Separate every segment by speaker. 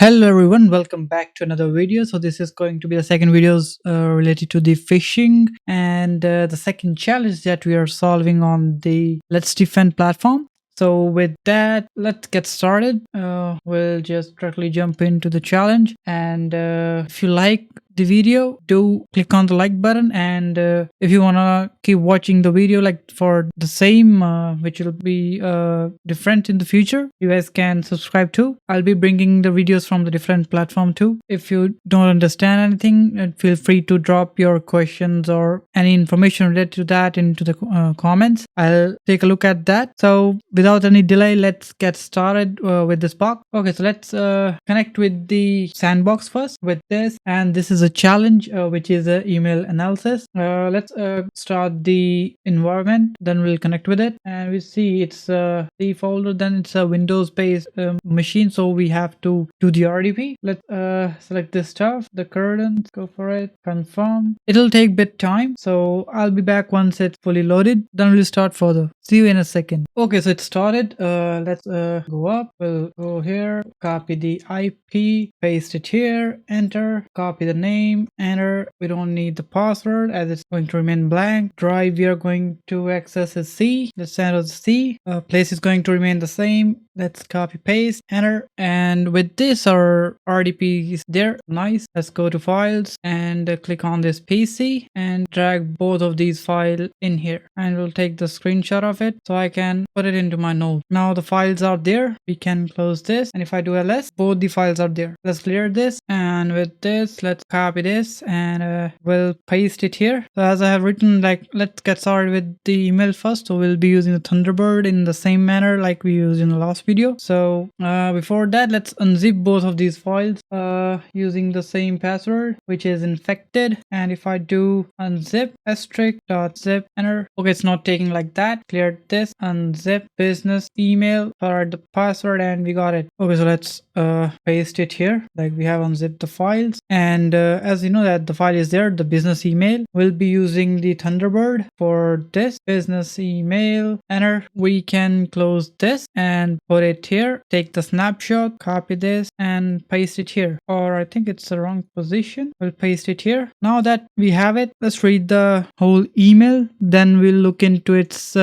Speaker 1: Hello everyone, welcome back to another video. So this is going to be the second videos related to the phishing and the second challenge that we are solving on the Let's Defend platform. So with that, let's get started. We'll just directly jump into the challenge, and if you like the video, do click on the like button, and if you want to keep watching the video like for the same which will be different in the future, you guys can subscribe too. I'll be bringing the videos from the different platform too. If you don't understand anything, feel free to drop your questions or any information related to that into the comments. I'll take a look at that. So without any delay, let's get started with this box. Okay, so let's connect with the sandbox first with this, and this is a challenge which is a email analysis. Let's start the environment, then we'll connect with it, and we see it's the folder, then it's a Windows based machine, so we have to do the RDP. Let's select this stuff, the current, go for it, confirm. It'll take a bit time, so I'll be back once it's fully loaded, then we'll start further. See you in a second. Okay, so it started. Let's go up. We'll go here, copy the IP, paste it here, enter, copy the name, enter. We don't need the password as it's going to remain blank. Drive we are going to access is C. Let's enter the C. Place is going to remain the same. Let's copy paste, enter, and with this our RDP is there. Nice. Let's go to files and click on this PC and drag both of these files in here, and we'll take the screenshot of it so I can put it into my note. Now the files are there. We can close this, and if I do ls, both the files are there. Let's clear this, and with this let's copy this and we'll paste it here. So as I have written, like, let's get started with the email first. So we'll be using the Thunderbird in the same manner like we used in the last video. So before that, let's unzip both of these files using the same password, which is infected. And if I do unzip *.zip, enter. Okay, it's not taking like that. Clear this, unzip business email for the password, and we got it. Okay, so let's paste it here. Like, we have unzipped the files, and as you know that the file is there, the business email. We'll be using the Thunderbird for this business email, enter. We can close this and put it here, take the snapshot, copy this and paste it here, or I think it's the wrong position. We'll paste it here. Now that we have it, let's read the whole email, then we'll look into its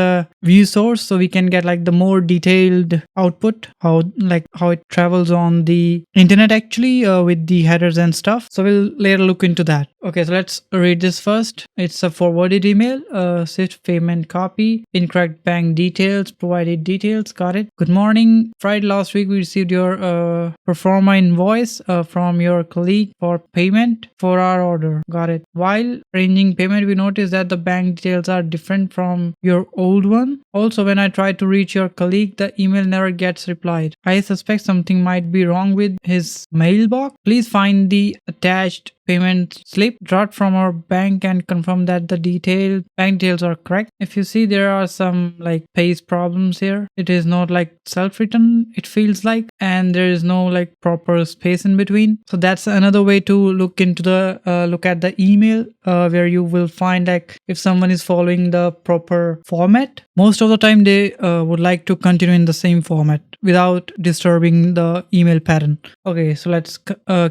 Speaker 1: view source so we can get like the more detailed output, how it travels on the internet actually with the headers and stuff. So we'll later look into that. Okay, so let's read this first. It's a forwarded email, SWIFT payment copy, incorrect bank details, provided details. Got it. Good morning. Friday last week we received your performa invoice from your colleague for payment for our order. Got it. While arranging payment, we noticed that the bank details are different from your old one. Also, when I try to reach your colleague, the email never gets replied. I suspect something might be wrong with his mailbox. Please find the attached payment slip, draw it from our bank, and confirm that the bank details are correct. If you see, there are some like paste problems here. It is not like self-written, it feels like, and there is no like proper space in between. So that's another way to look into the look at the email where you will find like if someone is following the proper format. Most of the time they would like to continue in the same format without disturbing the email pattern. Okay, so let's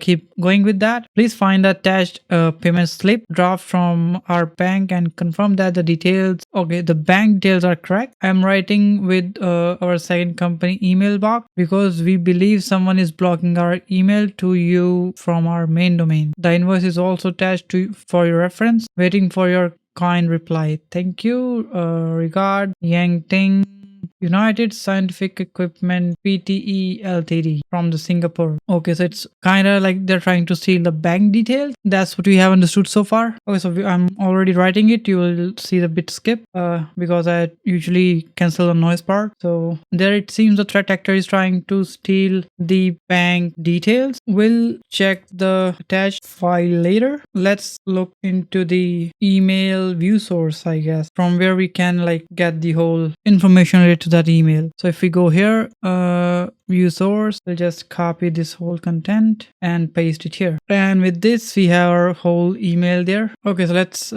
Speaker 1: keep going with that. Please find the attached payment slip, draft from our bank, and confirm that the details, okay, the bank details are correct. I'm writing with our second company email box because we believe someone is blocking our email to you from our main domain. The invoice is also attached for your reference. Waiting for your kind reply. Thank you. Regard, Yang Ting, United Scientific Equipment Pte Ltd from the Singapore. Okay, so it's kind of like they're trying to steal the bank details. That's what we have understood so far. Okay, so I'm already writing it. You will see the bit skip because I usually cancel the noise part. So there it seems the threat actor is trying to steal the bank details. We'll check the attached file later. Let's look into the email view source, I guess, from where we can like get the whole information related to that email. So if we go here, view source, we'll just copy this whole content and paste it here, and with this we have our whole email there. Okay, so let's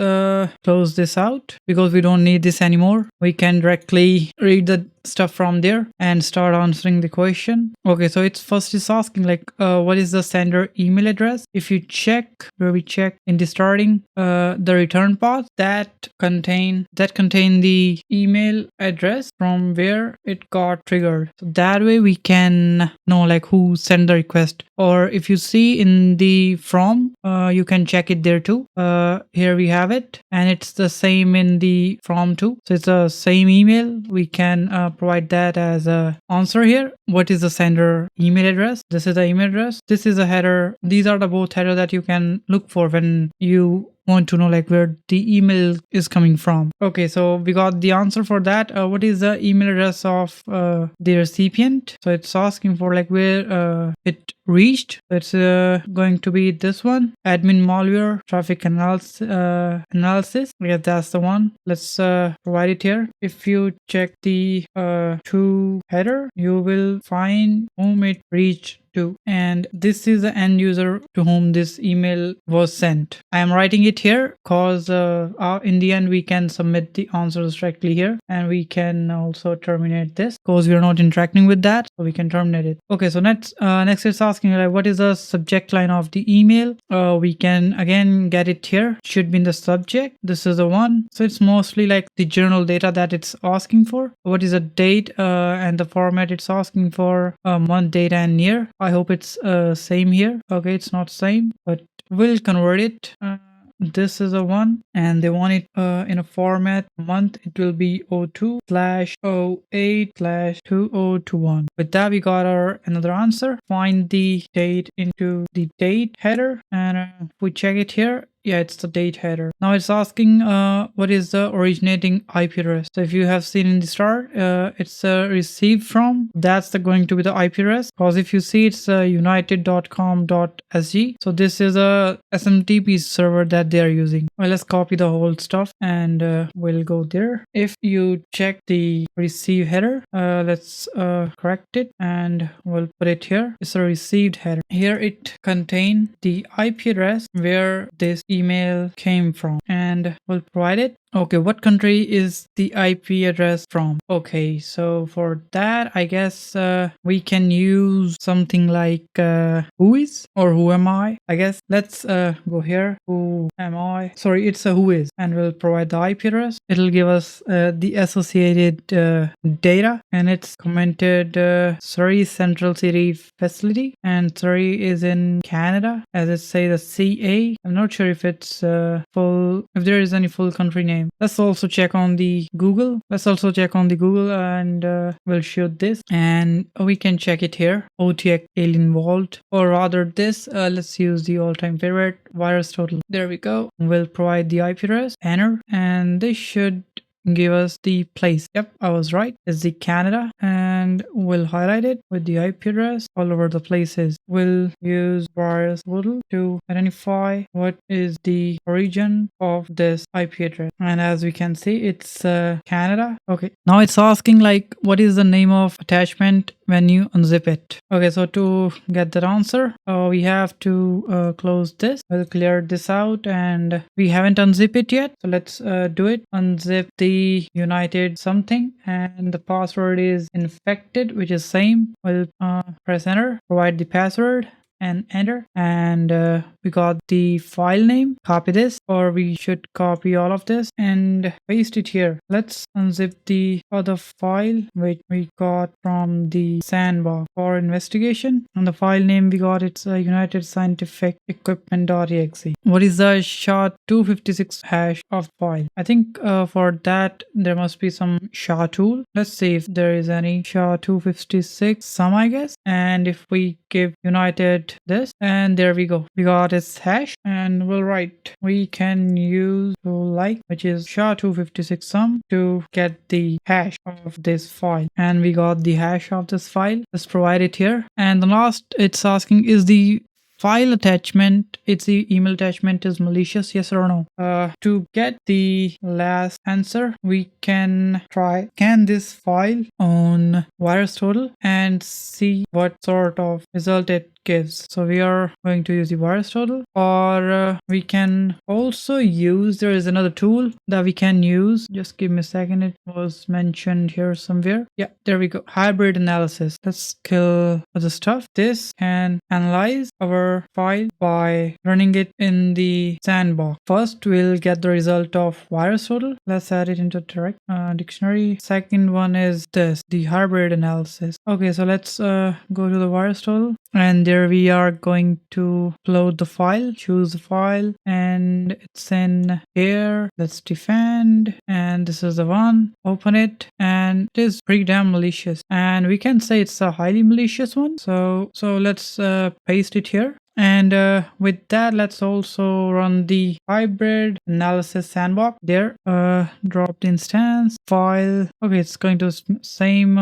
Speaker 1: close this out because we don't need this anymore. We can directly read the stuff from there and start answering the question. Okay, so it's first is asking like what is the sender email address. If you check where we check in the starting the return path that contain the email address from where it got triggered, so that way we can know like who sent the request. Or if you see in the from, you can check it there too. Here we have it, and it's the same in the from too, so it's the same email. We can provide that as a answer here. What is the sender email address? This is the email address, this is a header. These are the both header that you can look for when you want to know like where the email is coming from. Okay, so we got the answer for that. What is the email address of the recipient? So it's asking for like where it reached. It's going to be this one, admin malware traffic analysis. Yeah, that's the one. Let's provide it here. If you check the to header, you will find whom it reached to, and this is the end user to whom this email was sent. I am writing it here because in the end we can submit the answers directly here, and we can also terminate this because we are not interacting with that, so we can terminate it. Okay, so next it's asking like what is the subject line of the email. We can again get it here, it should be in the subject. This is the one, so it's mostly like the general data that it's asking for. What is the date and the format it's asking for, month, date and year. I hope it's same here. Okay, it's not same, but we'll convert it. This is a one, and they want it in a format month. It will be 02/08/2021. With that, we got our another answer. Find the date into the date header, and if we check it here, yeah, it's the date header. Now it's asking what is the originating IP address. So if you have seen in the start, it's received from, that's going to be the IP address, because if you see it's united.com.sg, so this is a SMTP server that they are using. Well, let's copy the whole stuff and we'll go there. If you check the receive header, let's correct it and we'll put it here. It's a received header. Here it contains the IP address where this email came from, and we'll provide it. Okay, what country is the IP address from? Okay, so for that, I guess we can use something like who is or who am I guess. Let's go here, who am I. Sorry, it's a who is, and we'll provide the IP address. It'll give us the associated data, and it's commented Surrey Central City Facility, and Surrey is in Canada, as it say the CA. I'm not sure if it's full, if there is any full country name. Let's also check on the Google. And we'll shoot this, and we can check it here. OTX Alien Vault, or rather this. Let's use the all-time favorite, virus total. There we go. We'll provide the IP address, enter, and this should give us the place. Yep, I was right. It's the Canada, and we'll highlight it with the IP address all over the places. We'll use virus total to identify what is the origin of this IP address, and as we can see, it's Canada. Okay, now it's asking like what is the name of attachment when you unzip it. Okay, so to get that answer, we have to close this. We'll clear this out, and we haven't unzipped it yet, so let's do it. Unzip the United something, and the password is infected, which is same. We'll press enter, provide the password and enter, and we got the file name. Copy this, or we should copy all of this and paste it here. Let's unzip the other file which we got from the sandbox for investigation, and the file name we got, it's United Scientific Equipment.exe. What is the SHA-256 hash of file? I think for that there must be some SHA tool. Let's see if there is any SHA-256, some I guess, and if we give United this, and there we go, we got its hash, and we'll write, we can use to like, which is SHA-256 sum, to get the hash of this file, and we got the hash of this file. Let's provide it here, and the last it's asking is the file attachment, it's the email attachment is malicious, yes or no. To get the last answer, we can try scan this file on virus total and see what sort of result it gives. So we are going to use the virus total, or we can also use, there is another tool that we can use. Just give me a second. It was mentioned here somewhere. Yeah, there we go. Hybrid analysis. Let's kill other stuff. This can analyze our file by running it in the sandbox. First, we'll get the result of virus total. Let's add it into direct dictionary. Second one is this, the hybrid analysis. Okay, so let's go to the virus total, and there we are going to upload the file, choose the file, and it's in here. Let's defend, and this is the one. Open it, and it is pretty damn malicious, and we can say it's a highly malicious one. So let's paste it here. And with that, let's also run the hybrid analysis sandbox there. Drop the instance file. Okay, it's going to same.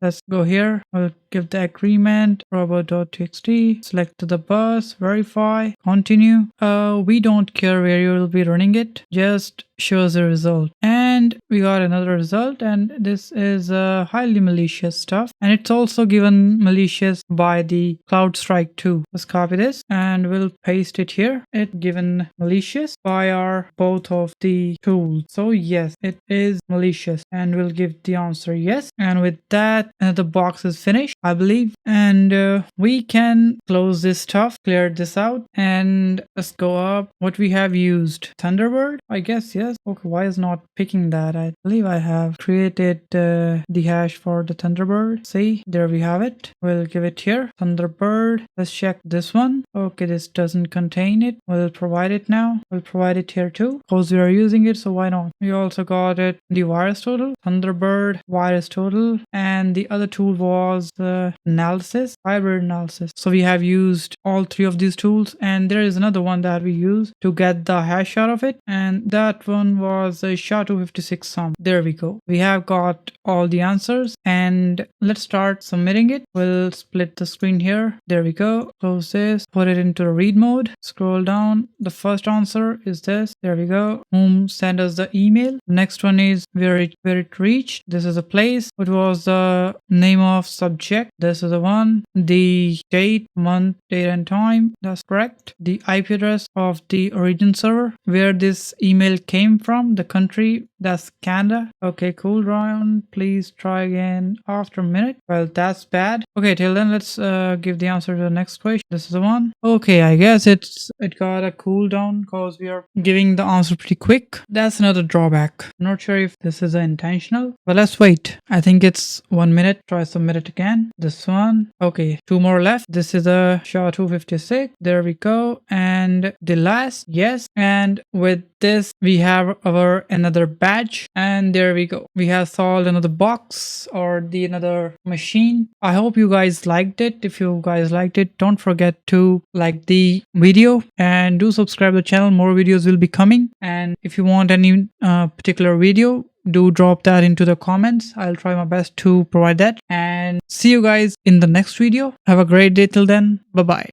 Speaker 1: Let's go here. We'll give the agreement robot.txt, select the bus, verify, continue. We don't care where you will be running it, just shows the result. And we got another result, and this is highly malicious stuff, and it's also given malicious by the CloudStrike 2. Let's copy this and we'll paste it here. It given malicious by our both of the tools. So yes, it is malicious, and we'll give the answer yes. And with that, the box is finished, I believe, and we can close this stuff, clear this out, and let's go up. What we have used, Thunderbird, I guess. Yes. Okay, why is not picking that? I believe I have created the hash for the Thunderbird. See, there we have it. We'll give it here, Thunderbird. Let's check this one. Okay, this doesn't contain it. We'll provide it now. We'll provide it here too, because we are using it, so why not? We also got it, the virus total, Thunderbird virus total, and the other tool was the analysis, hybrid analysis. So we have used all three of these tools, and there is another one that we use to get the hash out of it, and that one was a SHA-256 sum. There we go. We have got all the answers, and let's start submitting it. We'll split the screen here. There we go. Close this, put it into read mode, scroll down. The first answer is this. There we go. Whom sent us the email. The next one is where it reached. This is a place. What was the name of subject? This is the one. The date, month, date and time. That's correct. The IP address of the origin server, where this email came from, the country, that's Canada. Okay, cool, Ryan. Please try again after a minute. Well, that's bad. Okay, till then, let's give the answer to the next question. This is the one. Okay, I guess it got a cooldown because we are giving the answer pretty quick. That's another drawback. I'm not sure if this is intentional, but let's wait. I think it's 1 minute. Try submit it again. This one. Okay, 2 more left. This is a SHA-256. There we go. And the last, yes. And with this, we have our another badge, and there we go. We have solved another box, or the another machine. I hope you guys liked it. If you guys liked it, don't forget to like the video and do subscribe to the channel. More videos will be coming, and if you want any particular video, do drop that into the comments. I'll try my best to provide that, and see you guys in the next video. Have a great day till then. Bye bye.